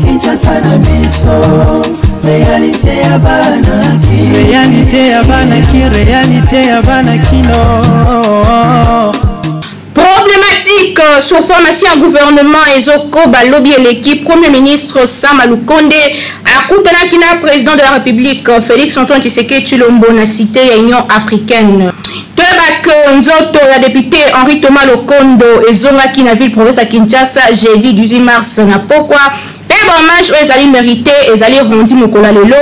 Kinshasa na biso réalité ya banaki réalité ya banaki no problématique sur formation à gouvernement ezoko balobi l'équipe premier ministre Sama Lukonde akutanaki na président de la République Félix Antoine Tshisekedi Tshilombo na cité ya Union africaine. Tebak nzoto ya député Henri Thomas Lokondo ezongaki na ville province à Kinshasa jeudi 18 mars na pokwa pe hommage aux ali mérité ezali rendi mokola lelo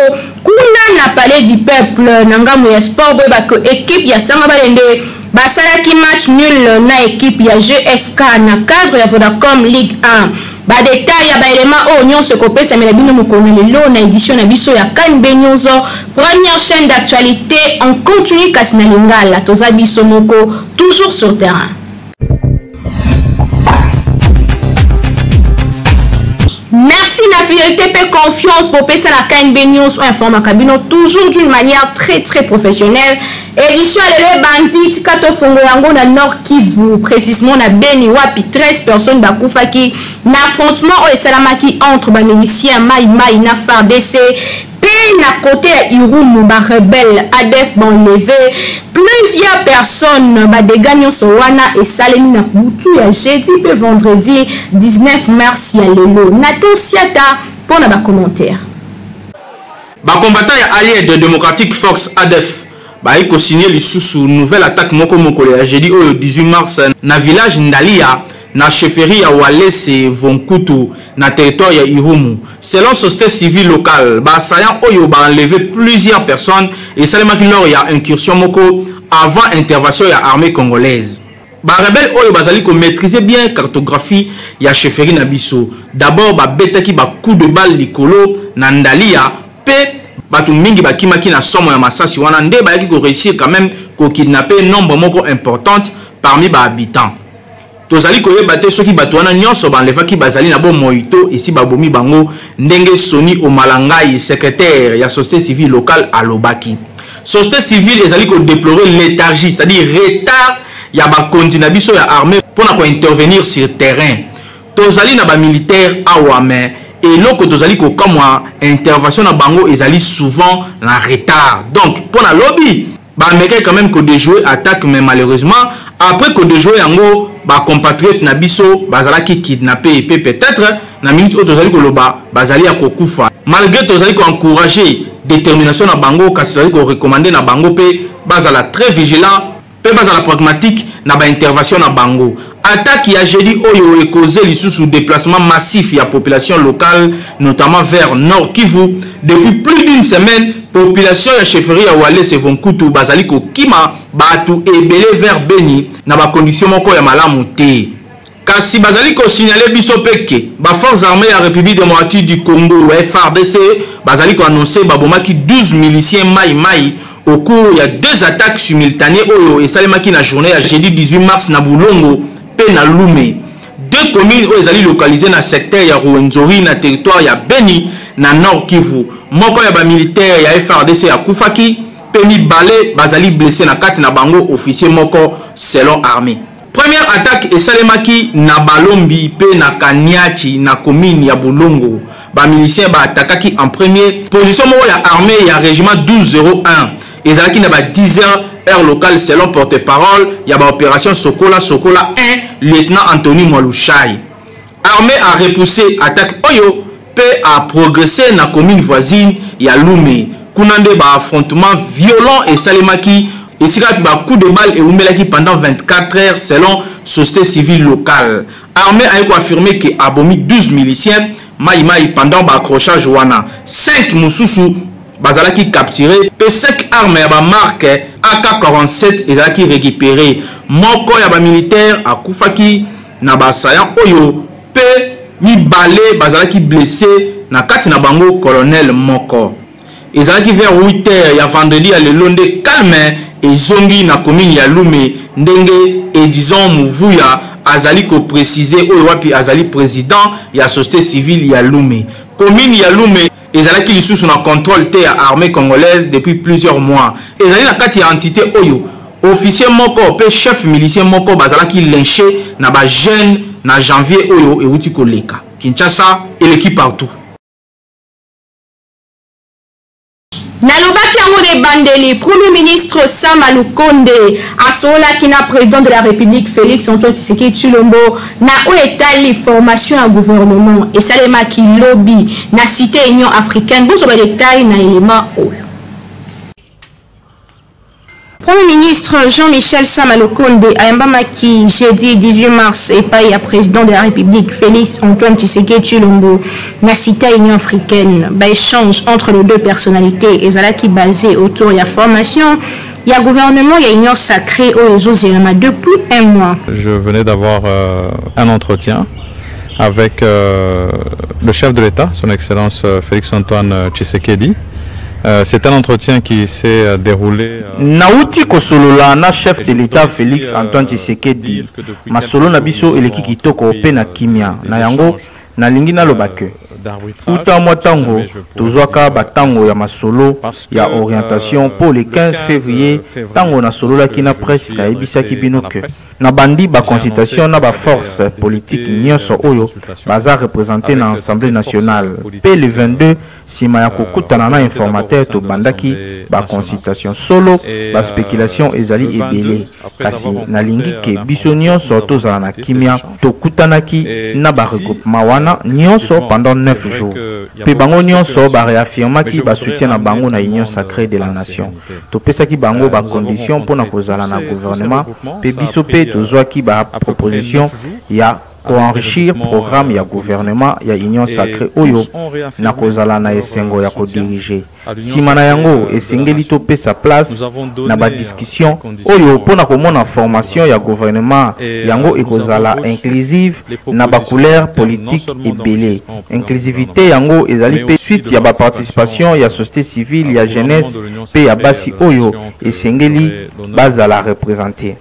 kuna na palais du peuple na ngamu ya sport boy bak équipe ya sanga balende basalaki match nul na équipe ya GSK na cadre ya Vodacom Ligue 1. Ba détail ya ba élément o nyonso kopesa mela bino mokona lelo na édition na biso ya Kanbe Nyonso, première chaîne d'actualité en continu kasina lingala toza biso moko toujours sur terrain. Merci la fidélité et confiance pour passer la KNB News ou informer Kabino toujours d'une manière très professionnelle. Édition les bandits Kato Fongo Yango na Nord Kivu précisément na Beni Wapi 13 personnes bakufaki na affrontement au Salamaki entre ba miliciens Mai na FARDC na côté à Irumu ba rebelle ADF bon levé plusieurs personnes ba dégagnon sowana et salemi na butu ya jeudi et vendredi 19 mars ya lelo Nathan Siata pour na ba commentaire ba combattant ya allié de démocratique Fox ADF ba iko signer lisusu nouvelle attaque moko ya jeudi au 18 mars na village Ndalia na chefferie ya Walese Vonkutu na territoire ya Irumu. Selon société civile locale, Basayan Oyo ba enlevé plusieurs personnes et seulement qu'il y a incursion moko avant intervention ya armée congolaise. Ba rebelle Oyo bazali ko maîtriser bien cartographie ya chefferie na biso. D'abord ba betaki ba coup de balle likolo na Ndalia pe batu mingi bakimaki na somo ya masasi wana nde ba yaki ko réussir quand même ko kidnapper nombre moko importante parmi ba habitants. Tozali koyeba te soki bato wana nyonso banlevaki bazali na bo moito esi babomi bango ndenge Soni Omalangai secrétaire ya société civile locale alobaki. Société civile ezali ko déplorer léthargie, c'est-à-dire retard ya bakondi na biso ya armée pour na ko intervenir sur terrain. Tozali na ba militaire awame et loko tozali ko kamwa intervention na bango ezali souvent na retard. Donc pour na lobby ba meka quand même ko déjouer attaque mais malheureusement après que déjouer yango ba compatriotes na biso bazalaki kidnappé et peut-être na minute où tozali koloba bazali ya kokufa malgré tozali ko encourager détermination na bango kasi tozali ko recommander na bango pe bazala très vigilant pe bazala pragmatique na ba intervention na bango. Attaque ya jeudi oyo e causé lisusu déplacement massif ya population locale notamment vers Nord Kivu depuis plus d'une semaine. Population ya chefferie ya Walese Vonkutu bazali ko kima batu ebele vers Beni na ba condition moko ya malamu te. Kasi bazali ko signaler biso peke ba forces armées ya République démocratique du Congo FARDC bazali ko annoncer babomaki 12 miliciens Mai au cours il y a deux attaques simultanées oyo et salemaki na journée ya jeudi 18 mars na Bulongo pe na Lume. Deux communes oyo ezali localisées na secteur ya Ruwenzori na territoire ya Beni na Nord Kivu. Moko ya ba militaire ya FARDC ya kufaki peni balé bazali blessé na kati na bango officier moko selon armée. Première attaque esalemaki na Balombi pe na Kaniachi na commune ya Bulongo. Ba miliciens ba attaquaki en premier position moko ya armée ya régiment 1201 ezalaki na ba 10h heure locale selon porte-parole ya ba opération Sokola 1 lieutenant Anthony Mwalushai. Armée a repoussé attaque oyo peut a progressé na commune voisine ya Lume. Kunande ba affrontement violent et salemaki et sika ba coup de balle et umelaki pendant 24 heures selon société civile locale. Armée a confirmé que abomi 12 miliciens Mai pendant ba accrochage wana 5 mususu bazalaki capturé pe 5 armes ya ba marque AK-47 ezalaki récupéré. Moko ya ba militaire akufaki na ba sayan oyo pe mi balé bazalaki blessé na kati na bango colonel moko. Ezalaki vers 8h ya vendredi ya lelonde calme et zongi na commune ya Lume ndenge et disons Muvuya azali ko préciser oyo wapi azali président ya société civile ya Lume. Commune ya Lume ezalaki lisusu na contrôle te ya armée congolaise depuis plusieurs mois. Ezali na kati ya entité oyo officier moko pe chef milicien moko bazalaki lynché na ba jeune na janvier oyo euti koleka. Kinshasa eleki partout. Nalobaki yango de bandeli, Premier ministre Sama Lukonde asolaki na président de la République Félix Antoine Tshisekedi Tshilombo na oetali formation à gouvernement et salemaki lobby na cité Union africaine. Bonjour les détails na élément oyo. Premier ministre Jean-Michel Sama Lukonde a embamaki jeudi 18 mars et paye à président de la République Félix Antoine Tshisekedi Tshilombo na cité Union africaine. Échange entre les deux personnalités ezalaki basé autour de la formation. Il y a gouvernement, il y a union sacrée aux Zélama depuis un mois. Je venais d'avoir un entretien avec le chef de l'État, son Excellence Félix Antoine Tshisekedi. C'est un entretien qui s'est déroulé. Nauti kosolola na chef de l'État Félix Antoine Tshisekedi. Masolo na biso eleki kitoko pe na kimia. Na yango na lingi na lobake. Uta motango tozwaka batango ya masolo ya orientation pour le 15 février tango na solo la kina presse ka ebisaki binoke na bandi ba consultation na ba force politique nyonso oyo baza représenter na Assemblée nationale pe le 22 sima ya kokutana na informateur to bandaki ba consultation solo ba spéculation ezali ebele kasi na lingi ke biso nyonso tozala na kimia to kutanaki na ba regroupement wana nyonso pendant 9 jours. Puis bango nyonso ba réaffirma ki ba soutien na bango na union sacrée de la nation. To pesa ki bango ba condition pour na kozala na gouvernement pe biso pe tozwa ki ba proposition ya ko enrichir programme ya gouvernement ya union sacrée oyo na kozala na esengo ya ko diriger. Sima na yango esengeli to pesa place na ba discussion oyo pona ko mona formation ya gouvernement yango ekozala inclusive na ba couleur politique ebele. Inclusivité yango ezali pe suite ya ba participation ya société civile ya jeunesse pe ya basi oyo esengeli bazala représenter.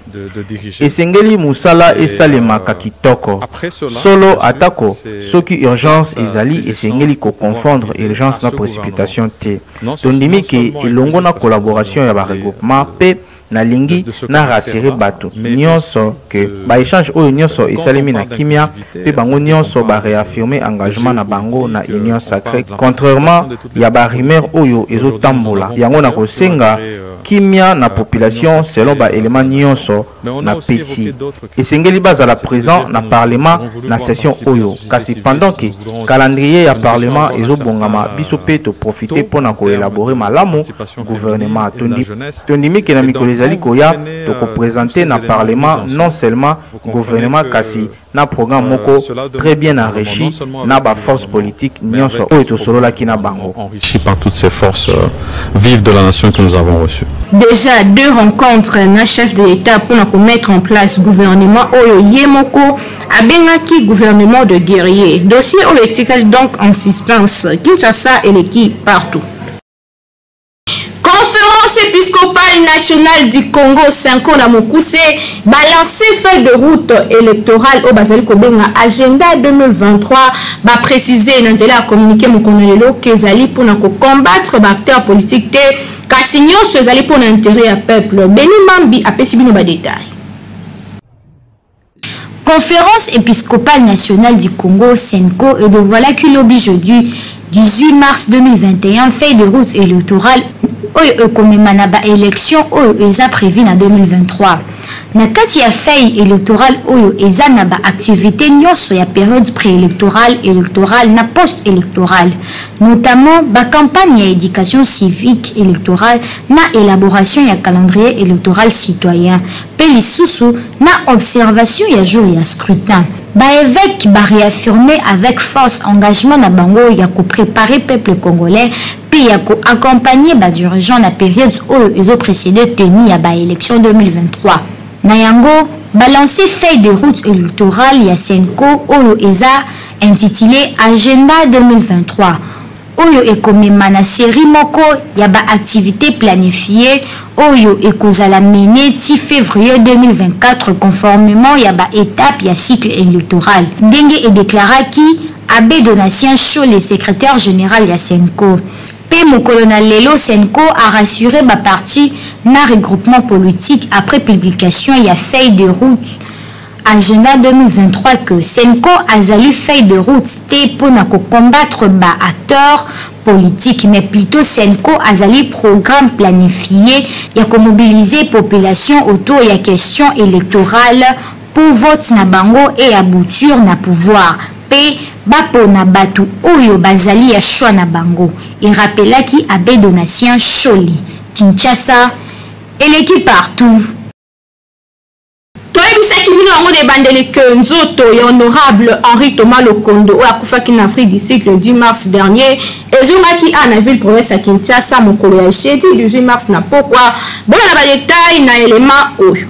Esengeli musala esalemaka kitoko. Solo atako soki urgence ezali esengeli ko confondre urgence na précipitation te. Tondimi ke elongo na collaboration ya ba regroupement pe na lingi na rassurer bato nyonso ke ba échange oyo nyonso esalemi na kimia pe bango nyonso ba réaffirmer engagement na bango na union sacrée contrairement ya ba rumeur oyo ezotambola yango na kosenga kimia na population selon ba élément nyonso na pesi esengeli bazala présent na parlement na session oyo kasi pendant que calendrier ya parlement ezobongama biso pe to profiter pona ko élaborer malamu gouvernement tondimi ke na mikolo ezali koya to ko présenter na parlement non seulement gouvernement kasi na programme moko très bien enrichi na ba force politique nyonso oyo to solo la kina bango enrichi par toutes ces forces vives de la nation que nous avons reçues. Déjà 2 rencontres na chef de l'État pour mettre en place gouvernement oyo yemoko abengaki gouvernement de guerriers. Dossier oyo etikali donc en suspense. Kinshasa et l'équipe partout. Conférence épiscopale nationale du Congo 5 ans na Mokuse balancer feuille de route électorale au Bazali Kobenga agenda 2023 ba préciser nanzela a communiquer mokonelelo kezali pour na combattre ba acteurs politiques te kasi nyonso ezali pour l'intérêt à peuple. Beni Mambi apesi bino ba détail. Conférence épiscopale nationale du Congo CENCO et de voilà que lobby jeudi 18 mars 2021 feuille de route électorale comme manaba élection est prévu en 2023. Na kati ya feuille électorale oyo eza na ba activité nyonso ya période préélectorale, électorale na post-électorale, notamment ba campagne ya éducation civique électorale na élaboration ya calendrier électoral citoyen, pe lisusu na observation ya jour ya scrutin. Ba évêque ba réaffirmer avec force engagement na bango ya ko préparer peuple congolais pe ya ko accompagner ba dirigeant na période oyo ezo précédé tenue ya ba élection 2023. Nayango balancer feuille de route électorale ya CENCO oyo eza intitulé agenda 2023 oyo ekomema na série moko ya ba activité planifiée oyo ekozala mené ti février 2024 conformément ya ba étape ya cycle électoral ndenge e déclaraki Abbé Donatien Chaud, le secrétaire général ya Senko. P. Mokolo na lelo Senko a rassuré ba parti na regroupement politique après publication ya feuille de route agenda 2023 que Senko azali feuille de route te pona ko combattre ba acteurs politiques mais plutôt Senko azali programme planifié ya ko mobiliser population autour ya question électorale pour vote na bango et aboutir na pouvoir. P. Bapo na batu oyo bazali ya choix na bango. Il rappela ki Abbé Donatien Choli, Kinshasa, et l'équipe partout. toyebisaki bino yango de bandeli ke nzoto ya honorable Henri Thomas Lokondo oyo akufaki na Afrique du cycle du mars dernier ezongaki na ville province ya Kinshasa mokolo ya jeudi 18 mars na pokwa bona na badetail na élément oyo.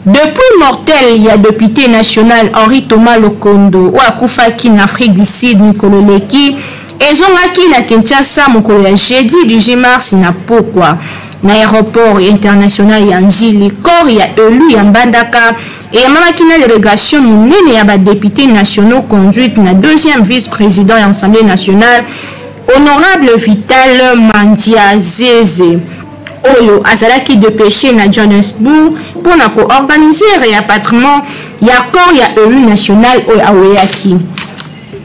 Depuis mortel, il y a député national Henri Thomas Lokondo ou akufaki en Afrique du Sud Nicolo Leki ezongaki na Kinshasa mokolo ya jeudi 18 mars na pokwa na aéroport international ya Njili corps ya élu ya Mbandaka et mamaki na délégation munene ya ba députés nationaux conduite na deuxième vice-président ya Assemblée nationale honorable Vital Mandia Zeze oyo azalaki dépêché na Johannesburg pour na organiser réapatriement ya corps ya élu national oyo aweyaki.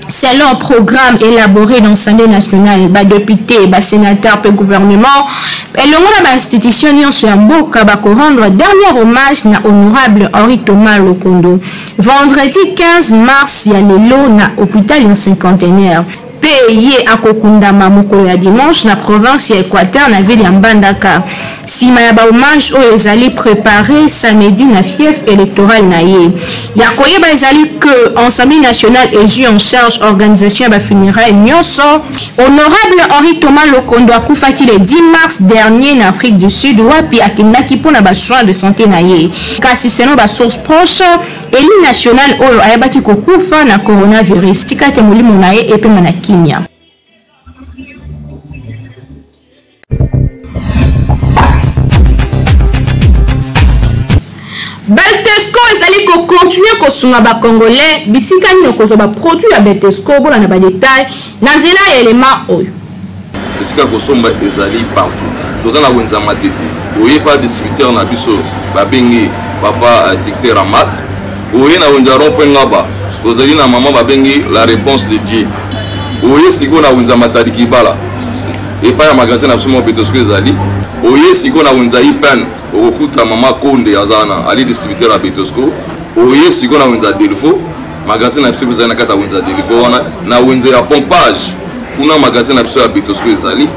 Selon un programme élaboré dans l'Assemblée nationale, les députés, les sénateurs, le gouvernement, et l'institution de Mboka va rendre dernier hommage à l'honorable Henri Thomas Lokondo. Vendredi 15 mars, il y a l'hôpital en cinquantenaire. Payé à Kokundama mokolo ya dimanche na province ya Équateur na ville ya Mbandaka. Si mayaba hommage o ezali préparé samedi na fief électoral na ye. Ya koyeba ezali que Assemblée nationale est en charge organisation ba funérailles nyonso. Honorable Henri Thomas Lokondo akufaki le 10 mars dernier na Afrique du Sud wapi akindaki pona ba soins de santé na ye. Kasi selon ba source proche élu national oyo ayabaki kokufa na coronavirus tika te molimo na ye epe na kimia. Beltesco ezali ko continuer ko sunga ba congolais bisika ni ko zo ba produit ya Beltesco bola na ba détail na nzela ya élément oyo. Bisika ko somba ezali partout. Tozana wenza matete. Oye pa distributeur na biso ba bengi papa succès Ramat. Oye na wenza rond-point ngaba. Tozali na maman ba bengi la réponse de Dieu. Oye siko na wenza matadi kibala. Et pas ya magasin na somo Beltesco ezali. Oye siko na wenza ipen okuta mama Konde azana ali distributeur ya Beltesco. Oye siko na wenza Delfo magasin na biso ezali na kata wenza Delfo wana na wenza ya pompage kuna magasin na biso ya Beltesco ezali.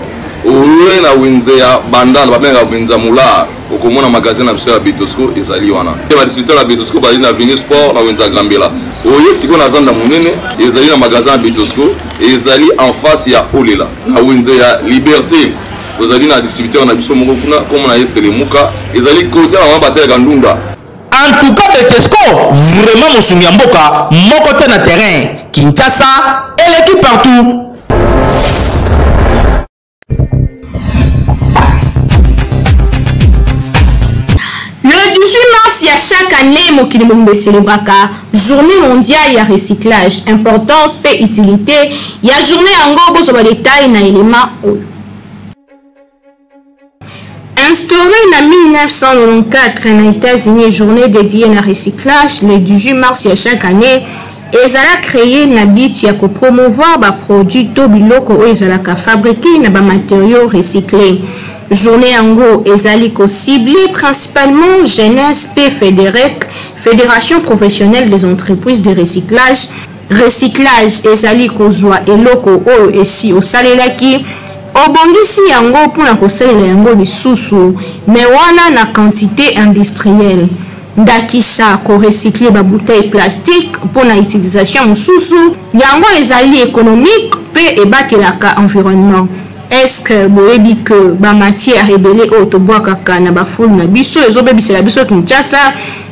Oye na wenza ya bandana babenga wenza mula okomona magasin na biso ya Beltesco ezali wana. Ba distributeur ya Beltesco bali na Avenue Sport na wenza Gambela. Oye siko na zanda munene ezali na magasin ya Beltesco ezali en face ya Olela na wenza ya Liberté. Vous allez na distributeur na biso moko kuna comme na yesele muka ezali côté na mabata ya Ndunda. En tout cas Beltesco vraiment mosungi ya mboka moko te na terrain Kinshasa et l'équipe partout. Le 18 mars, il y a chaque année mokili mongbe célébraka journée mondiale ya recyclage importance pe utilité ya journée yango bozo ba détail na élément oyo. Instauré en 1994 aux États-Unis, journée dédiée à recyclage, le 18 mars chaque année, ils ont créé un but pour promouvoir les produits tobiloko ils ont fabriqué des matériaux recyclés. Journée en gros, ils ont ciblé principalement jeunesse P Fédérec, Fédération professionnelle des entreprises de recyclage. Recyclage, ils ont et loko et si au salelaki. Obongisi yango pona kosalela yango lisusu mais wana na quantité industrielle ndakisa ko recycler ba bouteille plastique pona utilisation mususu yango ezali économique pe ebakelaka environnement. Est-ce que boyebi que ba matière rebelle autoboaka na ba foule na biso ezobebisela biso Kinshasa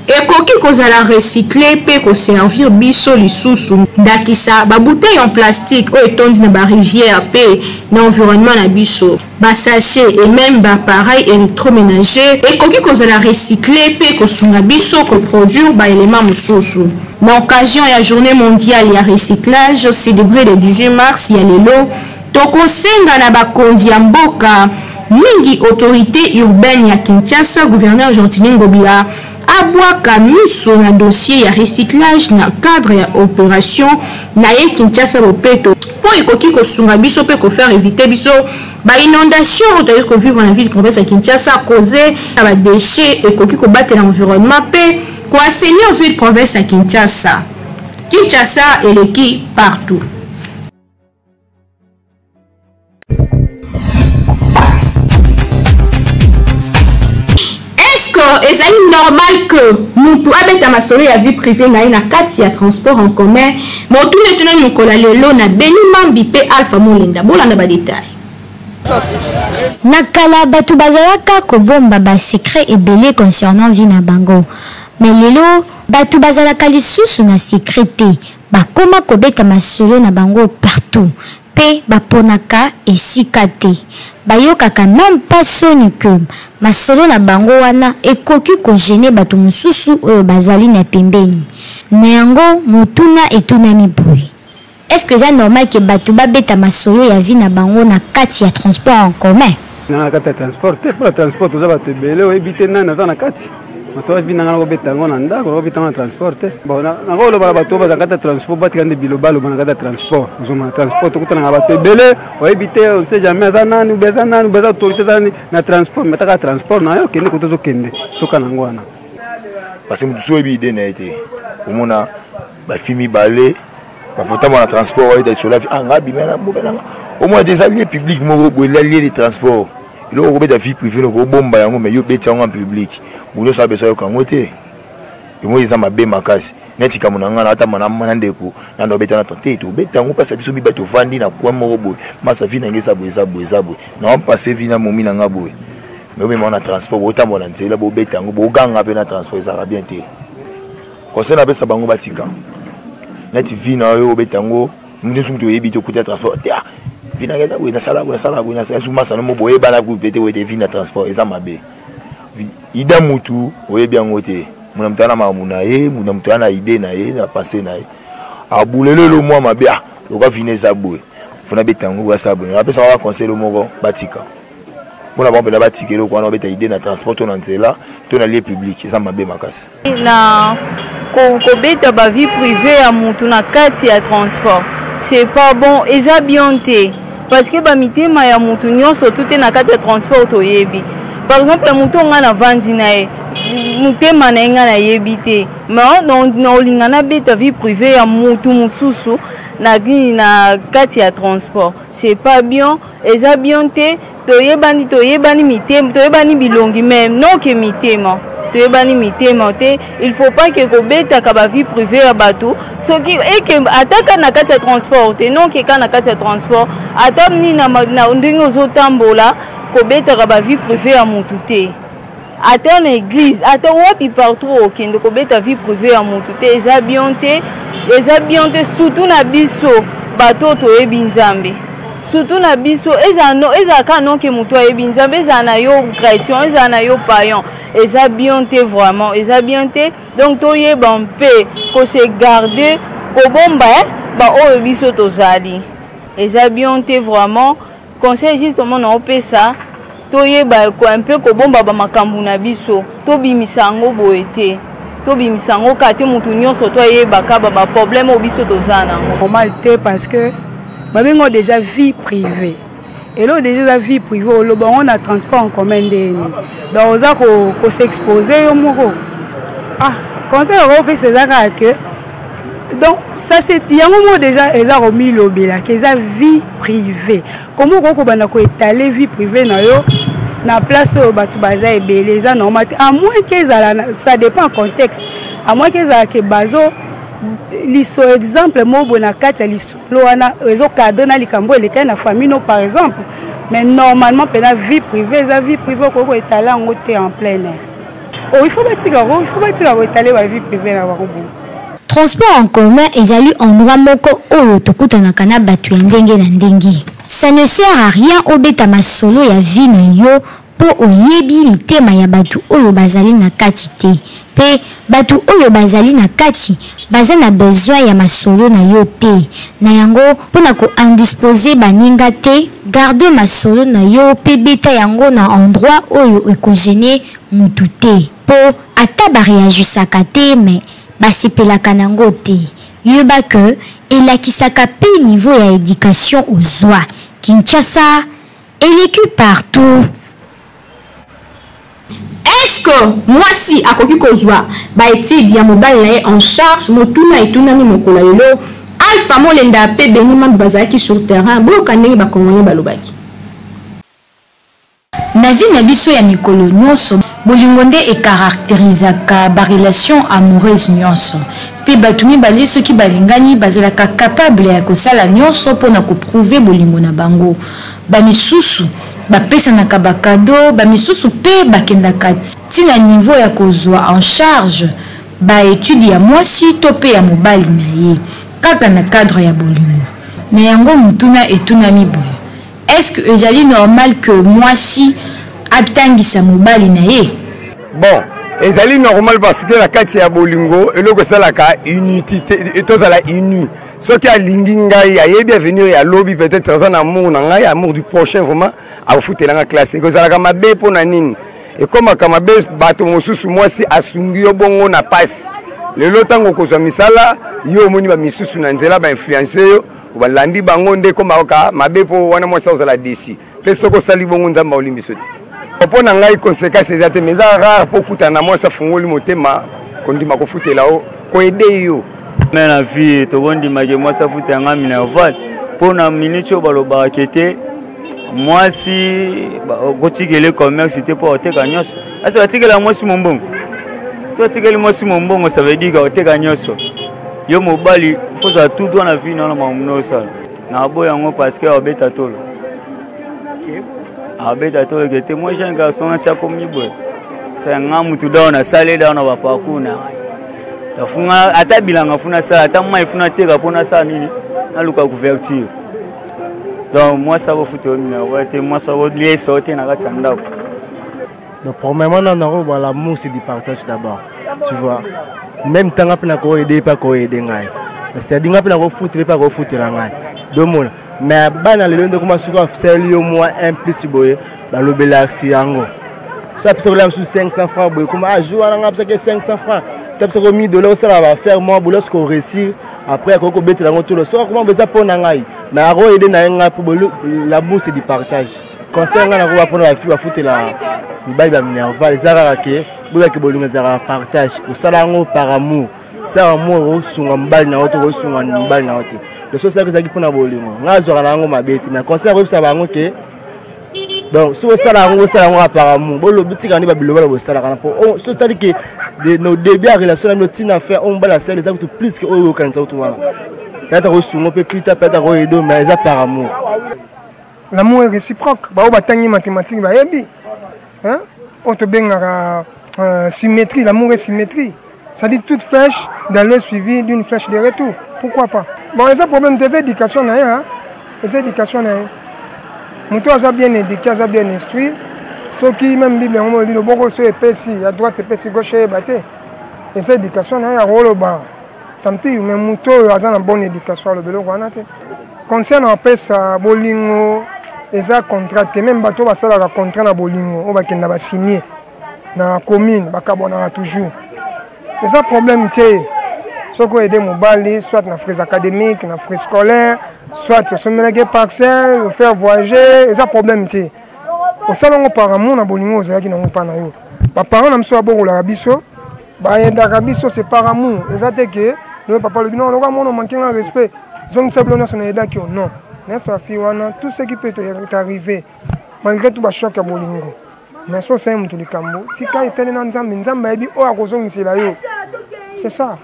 ekoki kozala recycler pe ko servir biso lisusu ndakisa ba bouteille en plastique o etondi na ba rivière pe na environnement na biso ba sachet et même ba appareil électroménager ekoki kozala recycler pe ko sunga biso ko produire ba élément mususu na occasion ya journée mondiale ya recyclage célébrée le 18 mars ya lelo tokosenga na bakonzi ya mboka mingi autorité urbaine ya Kinshasa gouverneur Gentini Ngobila abwaka miso na dossier ya recyclage na cadre ya opération na ye Kinshasa Bopeto po ekoki kosunga biso pe ko faire éviter biso ba inondation otayo ko vivre na ville province ya Kinshasa causé ba déchets ekoki ko battre l'environnement pe ko assainir ville province ya Kinshasa. Kinshasa eleki partout. Est-ce normal que nous abeta masolo ya vie privée na kati ya transport en commun motu netuna nukola lelo na Beni Mambi pe Alpha Molinda bolanda ba détail nakala batu bazalaka kobomba ba secret ebele concernant vie na bango mais lelo batu bazalaka lisusu na secreté bakoma kobeta masolo na bango partout pe baponaka esika te bayokaka même pas soni que masolo na bango wana ekoki ko gêner bato mususu oyo bazali na pembeni na yango mutuna etunami boy. Est-ce que c'est normal que bato babeta masolo ya vie na bango na kati ya transport en commun? Na kati ya transport pour le transport toza bato ebele oyebite nani aza na kati masolo vi nanga kobeta yango na ndako kobeta na transport bon nakoloba bato baza kati ya transport batika nde bilobalo na kati ya transport ozoma transport tokutana na bato ebele oyebite on sait jamais aza nani ubeza nani ubeza autorité zani na transport metaka transport na yo kende kotozo kende soka nango wana parce que mutu so ebi ide na ete omona ba fimi balé ba fota na transport wa ita sola ngabi mena mobena omona des alliés publics mo bo l'allié de transport il faut que vie privée ko bomba yango mais yo beti yango en public muno sa beso yo kangote et moi ils ma be makasi neti kamunanga na ata mana ndeko na ndo beta na tante to beta yango pasa biso mi bato vandi na kwa moko boy masa vi na ngesa boy na on passer vi na momi na ngaboy mais même on a transport autant na nzela bo beta yango bo ganga pe na transport ça va bien te conseil na besa bango batika neti vi na yo beta yango muno sumto yebito kuta transport vina ngeza bwe na sala bwe na suma sana mo boye bana ku pete we te vina transport eza mabe ida mutu oyebi yango te muna mutana mamuna ye muna mutana ide na ye na passer na ye abulele lo mwa mabe loka vina eza bwe funa betango wa sabwe na pesa wa conseil moko batika muna bombe na batika lo kwa na beta ide na transport na nzela to na lieu public eza mabe makasi na ko beta ba vie privée ya mutu na kati ya transport c'est pas bon et j'ai bien té parce que ba mitema ya mutu nyonso tout na kati ya transport oyebi par exemple mutu nga na vandi na e mutema na nga na yebi te mais na olinga na beta vie privée ya mutu mususu na kati ya transport c'est pas bien et j'ai bien té toyebani mitema toyebani bilongi même non que mitema toyebani mitema te il faut pas que kobeta ka ba vie privée ya bato soki et que ataka na kati ya transport te non que kana kati ya transport atamni na ndingo ozotambola kobeta ka ba vie privée ya mutu te ata na église ata wapi partout okende kobeta vie privée ya mutu te eza bien te surtout na biso bato toyebi nzambe surtout na biso eza ka non que mutu ayebi nzambe eza na yo chrétien eza na yo païen eza bien te vraiment eza bien te donc toyeba mpe ko se garder ko bomba ba oyo biso tozali eza bien te vraiment conseil justement na opesa toyeba ko un peu ko bomba ba makambu na biso to bimisango boye te to bimisango ka te mutu nyonso toyeba ka ba problème o biso tozana normal te parce que babengo déjà vie privée. Et là, déjà, la vie privée, on a transport en commun. Donc, on a s'exposer. Conseil européen, c'est ça que. Donc, ça, c'est. Il y a un moment déjà, ils ont mis l'obé là, qu'ils ont vie privée. Comment on a étalé vie privée dans la place où Batubaza et Béléza, normal. À moins qu'ils aient. Ça dépend du contexte. À moins qu'ils aient bazo. Liso exemple mo bona kati liso lo wana ezo cadre na likambo eleka na famille no par exemple mais normalement pena vie privée ko étaler en côté en plein air Oh, il faut bâtir étaler la vie privée na bango. Transport en commun ezali endroit moko oyo tokutanaka na bato ya ndenge na ndenge. Ça ne sert à rien obeta masolo ya vie na yo po oyebi mitema ya bato oyo bazali na kati te. Pe bato oyo bazali na kati baza na besoin ya masolo na yo te. Na yango pona ko indisposer baninga te, garde masolo na yo pe beta yango na endroit oyo ekogene mutu te. Po ata ba réagisaka te mais basepelaka nango te. Yoba que elakisaka pe niveau ya éducation ozwa. Kinshasa élecue partout. Est-ce que moi si akoki kozwa ba étude ya mobile na en charge motuna etunami mokolo lelo Alpha Molenda pe Benima bazaki sur terrain boka ndenge ba kongoni balobaki. Na vie na biso ya mikolo nyonso bolingo nde ekarakterizaka ba relation amoureuse nyonso. Pe bato mibale soki balingani bazalaka capable ya kosala nyonso mpona koprouve bolingo na bango. Bamisusu bapesanaka bakado, bamisusu pe bakendaka tina niveau ya kozwa en charge ba étude ya mwasi to pe ya mobali na ye kaka na cadre ya bolingo. Na yango mutuna etunami boye. Est-ce que ezali normal que mwasi atangisa mobali na ye? Bon, ezali normal parce que la kati ya bolingo eloko salaka unité tozala inu. Soki alingi ngai ayebi avenir ya lobby peut-être dans un amour na ngai, amour du prochain vraiment a foutre la classe. Kozala mabe pona nini. Et comme kamabe bato mosusu mwasi asungi yo bongo na passe. Lelo tango kozwa misala yo moni ba misusu na nzela ba influencer yo balandi bango nde koma ka mabe po wana mwasi ozala desi. Pe soko sali bongo nzamba olimbi sote. Pona ngai conséquence ezate mais rare po kutana mwasi fungoli motema kondima ko futela o ko aider yo. Mais la vie togondi mage mwasi futa nga minerval pona minute yo baloba kete mwasi gotikele commerce te po oteka nyonso. Asa batikela mwasi mombongo. So tikeli mwasi mombongo ça veut dire que oteka nyonso. Yo mobali faut ça tout dans la vie na mamuno sala. Na boya ngo parce que obeta tolo. Abeta tolo que te moi j'ai un garçon na tchako miboy. Ça nga mutu dawo na sale dawo na bapakuna. La funga ata bilanga funa sala ata mai funa teka pona sala nini na luka couverture. Donc moi ça va foutre mina ouais moi ça va lier sauter na kati ndako. Donc premièrement l'amour c'est du partage d'abord. Tu vois. Même temps après ko aider pas ko aider ngai. C'est-à-dire après ko foutre pas ko foutre la ngai. Donc mais bana le ndo kuma suka faire yo moi un plus boye ba lobela yango. Ça peut se sur 500 francs boye comme a jour na ngapsa que 500 francs. Tu peux $1000 ça va faire moi boulot ce qu'on réussit après ko betre la tout le soir comment besoin pour na ngai. Mais a aider na ngai pour l'amour c'est du partage. Concernant na ko pour la fille va foutre la baïba minerval les ararake bola ke bolinga zara partage au salango par amour ça amour sunga mbali na oto sunga mbali na oto le chose que ça qui pona bolingo ngazo na ngo mabeti mais conseil ko ça bango ke donc so salango par amour bolo bitika ni babilo bala bo sala kana po so c'est à dire que nos débuts en relation nos tina faire on bala ça les autres plus que o kan ça tout voilà peut-être ko sunga pe plus peut-être ko edo mais ça par amour l'amour est réciproque ba o batangi mathématiques ba yebi. Hein? On te baigne symétrie, l'amour est symétrie. Ça dit toute flèche dans le suivi d'une flèche de retour. Pourquoi pas? Bon, il y a un problème des éducations. Les éducations, mon toit a bien éduqué, a bien instruit. Ceux qui même Bible, on dit le bon c'est épaissi, à droite c'est épaissi, gauche c'est battu. Les éducations, il y a un rôle bas. Tant pis, mais mon toit a une bonne éducation. Le vélo, concernant ça, bolingo. Et ça contracté même bateau va ça la contrat na bolingo on va qu'il n'a pas signé na commune bakabona toujours mais ça problème c'est ce qu'on aider mobile soit na frais académiques na frais scolaires soit sur une parcelle faire voyager et ça problème c'est au salon par amour na bolingo c'est là qui n'ont pas na yo ba parents na mso boko la biso ba enda biso c'est par amour et ça que le papa le dit non on manque un respect zone sablona son aida qui non. Tout ce qui peut t'arriver, malgré tout, choc à bolingo. Mais ça, c'est un peu de cambo. C'est ça.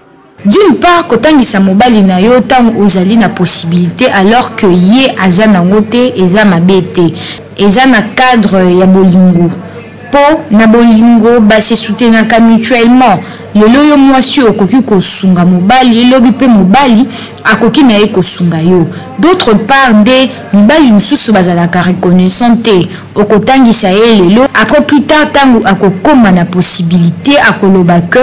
D'une part, quand on a mobile na yo tant ozali na possibilité alors que yé azana ngote eza mabete eza na cadre ya bolingo. po na bolingo se soutenaka mutuellement. Lelo yo mwasi okoki kosunga mobali elobi pe mobali akoki na ye kosunga yo. D'autre part nde mibali misusu bazalaka reconnaissante okotangisa ye lelo après plus tard tango akokoma na possibilité akoloba que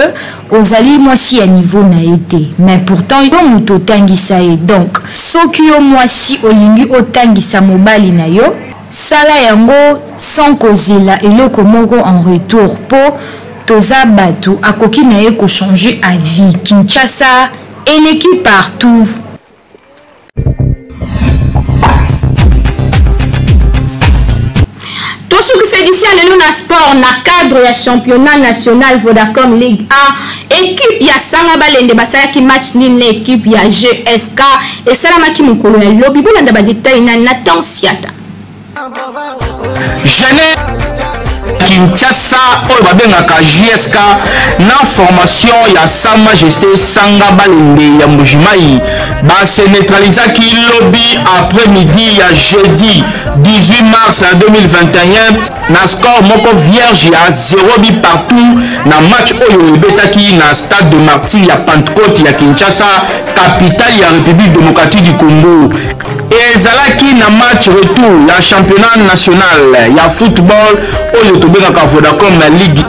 ozali mwasi ya niveau na ete mais pourtant yo muto tangisa ye. Donc soki yo mwasi olingi otangisa mobali na yo sala yango sans kozela eloko moko en retour po toza batu akoki na ye ko changer à vie. Kinshasa eleki partout. Tosuki sédition lelo na sport na cadre ya championnat national Vodacom Ligue 1 équipe ya Sanga Balende basalaki match nil na équipe ya GSK et salamaki mokolo ya lobi bolanda ba détail na Nathan Siata. Kinshasa oyo babengaka JSK na formation ya Sa Majesté Sanga Balende ya Mbujimai se neutralisaki lobi après midi ya jeudi 18 mars 2021 na score moko vierge ya 0 but partout na match oyo ebetaki na stade de Martyrs ya Pentecôte ya Kinshasa, capitale ya République démocratique du Congo. Ezalaki na match retour ya championnat national ya football oyo tobengaka Vodacom na Ligue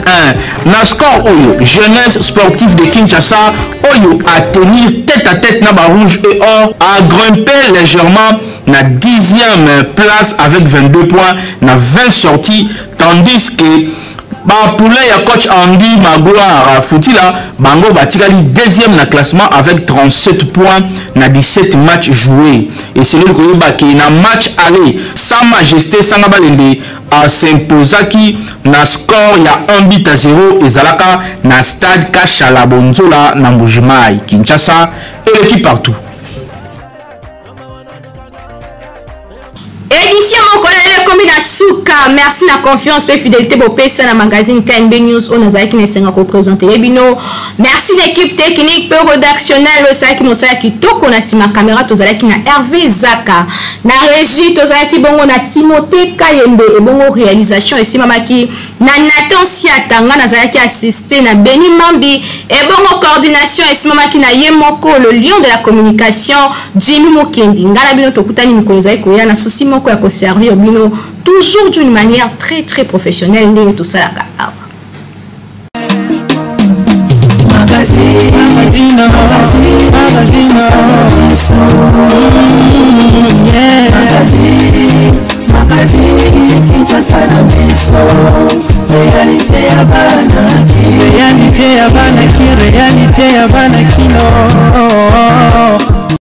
1 na score oyo jeunesse sportive de Kinshasa oyo a tenir tête à tête na ba rouge et or a grimpé légèrement na 10e place avec 22 points na 20 sorties, tandis que poulet ya coach Andy Magloire Foutila bango batikali deuxième na classement avec 37 points na 17 matchs joués. Et c'est le koyeba ki na match aller Sa Majesté Sanga Balende a s'imposaki na score ya 1-0 ezalaka na stade Kashala Bonzola na Mbujimai. Kinshasa et l'équipe partout. Édition Mokolele Kombi na Souka. Merci la confiance et fidélité pour PSA na magazine KNB News on a qui n'est pas représenté Ebino. Merci l'équipe technique peu rédactionnelle ça qui nous sait qui toko na sima caméra tozala qui na Hervé Zaka na régie tozala qui bongo na Timothée Kayembe et bongo réalisation et sima maki na Nathan Siatanga na zala qui assisté na Beni Mambi et bongo coordination et sima maki na Yemoko le lion de la communication Jimmy Mokendi ngala bino tokutani mikoleza ko ya na souci moko ya ko servir bino toujours d'une manière très très professionnelle ndenge tout ça là. Réalité ya bana kino